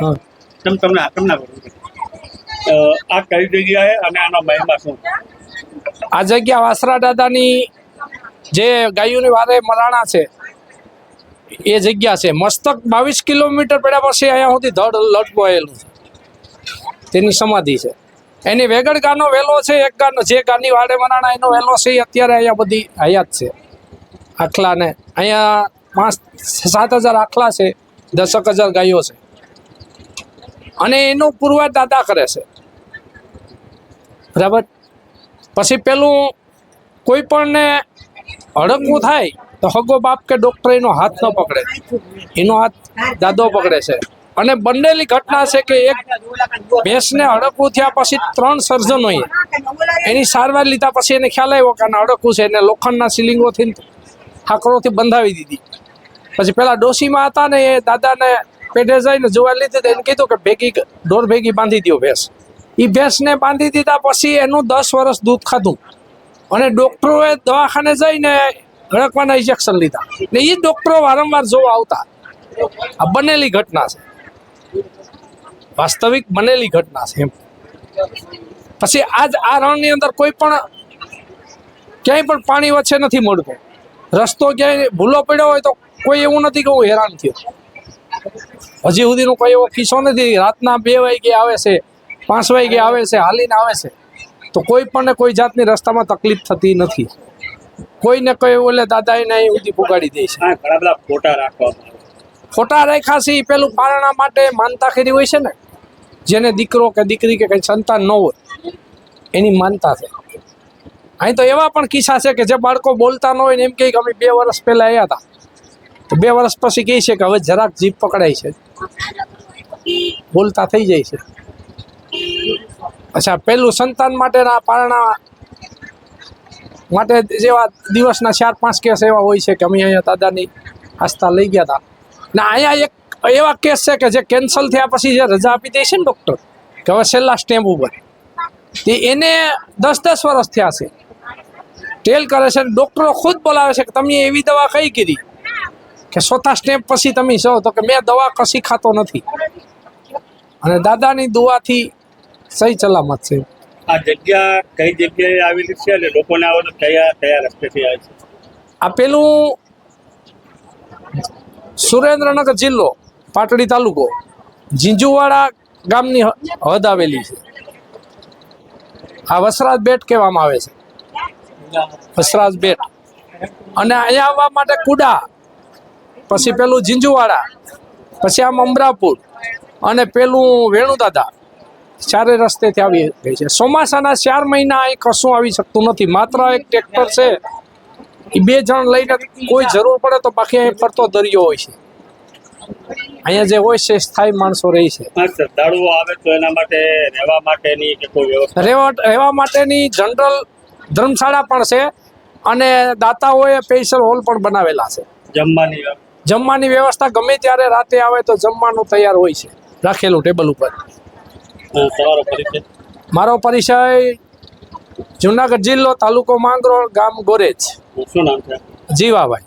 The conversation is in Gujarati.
હા તમને આ કઈ જગ્યાએ અને આનો મહિમા શું? આ જગ્યા વાસરા દાદાની જે ગાયોની વારે મરાણા છે એ જગ્યા છે. મસ્તક 22 કિલોમીટર પડ્યા પછી અહીંયા સુધી ધડ લટવાયેલું છે, તેની સમાધિ છે. એની વેગડ ગાનો વેલો છે, એક ગાનો જે ગાની વાડે મરાણા એનો વેલો છે એ અત્યારે અહીંયા બધી હયાત છે. આખલા ને અહીંયા 5-7 હજાર આખલા છે, 10,000 ગાયો છે, અને એનું પુરવાર દાદા કરે છે. બરાબર. પછી પેલું કોઈ પણ ને હડકવું થાય તો હગો બાપ કે ડોક્ટર એનો હાથ ન પકડે, એનો હાથ દાદો પકડે છે. અને બનેલી ઘટના છે કે એક ભેંસને હડકવું થયા પછી 3 સર્જનોએ એની સારવાર લીધા પછી એને ખ્યાલ આવ્યો કે આને હડકવું છે, એને લોખંડના સિલિંગોથી હાકરોથી બંધાવી દીધી. પછી પેલા ડોશીમાં હતા ને એ દાદાને પેઢે જઈને જોવા લીધી એને કીધું કે ઢોર ભેગી બાંધી દો ભેંસ. એ ભેંસને બાંધી દીધા પછી એનું 10 વર્ષ દૂધ ખાધું, અને ડોક્ટરોએ દવાખાને જઈને હડકવાના ઇન્જેક્શન લીધા ને એ ડોક્ટરો વારંવાર જોવા આવતા. આ બનેલી ઘટના છે, વાસ્તવિક બનેલી ઘટના છે એમ. પછી આજ આ રણની અંદર કોઈ પણ ક્યાંય પણ પાણી વચ્ચે નથી મળતું. રસ્તો ક્યાંય ભૂલો પડ્યો હોય તો કોઈ એવું નથી કે હું હેરાન થયો. હજી સુધીનો કોઈ એવો કિસ્સો નથી. રાતના 2 વાગે આવે છે, 5 વાગે આવે છે, હાલીને આવે છે, તો કોઈ પણ કોઈ જાતની રસ્તામાં તકલીફ થતી નથી. કોઈને કોઈ ઓલે દાદા એને અહીં સુધી પુગાડી દે છે. ઘણા બધા ફોટા રાખવામાં ફોટા રાખ્યા છે પેલું પારણા માટે માનતા કરી હોય છે ને, જેને દીકરો કે દીકરી કે કઈ સંતાન ન હોય એની માનતા છે. અહીં તો એવા પણ કિસ્સા છે કે જે બાળકો બોલતા ન હોય ને એમ કહે કે અમે 2 વર્ષ પહેલા આવ્યા હતા, તો 2 વર્ષ પછી કહે છે કે હવે જરાક જીભ પકડાય છે, બોલતા થઈ જાય છે. અચ્છા, પેલું સંતાન માટેના પારણા માટે જેવા દિવસના 4-5 કેસ એવા હોય છે કે અમે અહીંયા દાદાની આસ્થા લઈ ગયા હતા. ને અહીંયા એક એવા કેસ છે કે જે કેન્સલ થયા પછી જે રજા આપી દે છે ને ડૉક્ટર કે હવે છેલ્લા સ્ટેમ્પ ઉપર, તે એને 10-10 વર્ષ થયા છે ટેલ કરે છે. ડૉક્ટરો ખુદ બોલાવે છે કે તમે એવી દવા કઈ કીધી કે 4થા સ્ટેમ્પ પછી તમે છો, તો કે મેં દવા કશી ખાતો નથી, અને દાદાની દુઆથી સહી સલામત છે. આ જગ્યા કઈ જગ્યાએ આવેલી છે અને લોકોને આવો તો કયા રસ્તેથી આવે છે? આ પેલું સુરેન્દ્રનગર જિલ્લો, પાટડી તાલુકો, ઝીંઝુવાડા ગામની હદ આવેલી છે. આ વસરાજ બેટ કહેવામાં આવે છે, વસરાજ બેટ. અને અહીંયા આવવા માટે કુડા, પછી પેલું ઝીંઝુવાડા, પછી આમ અમરાપુર અને પેલું વેણુદાદા, 4 રસ્તેથી આવી ગઈ છે. ચોમાસાના 4 મહિના અહીં કશું આવી શકતું નથી. માત્ર એક ટ્રેક્ટર છે, એ 2 જણ લઈને કોઈ જરૂર પડે તો બાકી અહીં ફરતો દરિયો હોય છે. અહીંયા જે હોય છે સ્થાયી માણસો રહે છે. શ્રદ્ધાળુઓ આવે તો એના માટે રહેવા માટેની કે કોઈ વ્યવસ્થા? રહેવા માટેની જનરલ ધર્મશાળા પણ છે, અને દાતાઓએ સ્પેશિયલ હોલ પણ બનાવેલા છે. જમવાની વ્યવસ્થા ગમે ત્યારે રાતે આવે તો જમવાનું તૈયાર હોય છે, રાખેલું ટેબલ ઉપર. તમારો પરિચય? મારો પરિચય જુનાગઢ જિલ્લો, તાલુકો માંગરોળ, ગામ ગોરેજ. શું નામ છે? જીવાભાઈ.